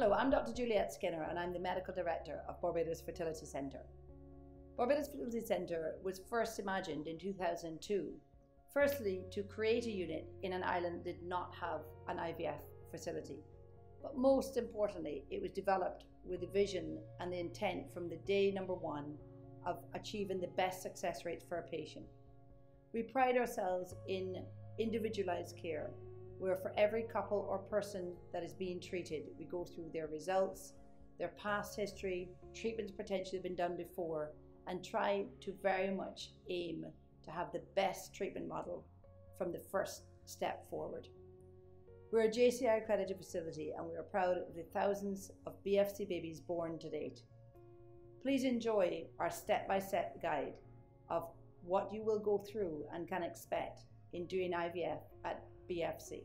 Hello, I'm Dr Juliet Skinner and I'm the Medical Director of Barbados Fertility Centre. Barbados Fertility Centre was first imagined in 2002, firstly to create a unit in an island that did not have an IVF facility. But most importantly, it was developed with the vision and the intent from the day number one of achieving the best success rates for a patient. We pride ourselves in individualised care, where for every couple or person that is being treated, we go through their results, their past history, treatments potentially been done before, and try to very much aim to have the best treatment model from the first step forward. We're a JCI accredited facility and we are proud of the thousands of BFC babies born to date. Please enjoy our step-by-step guide of what you will go through and can expect in doing IVF at BFC.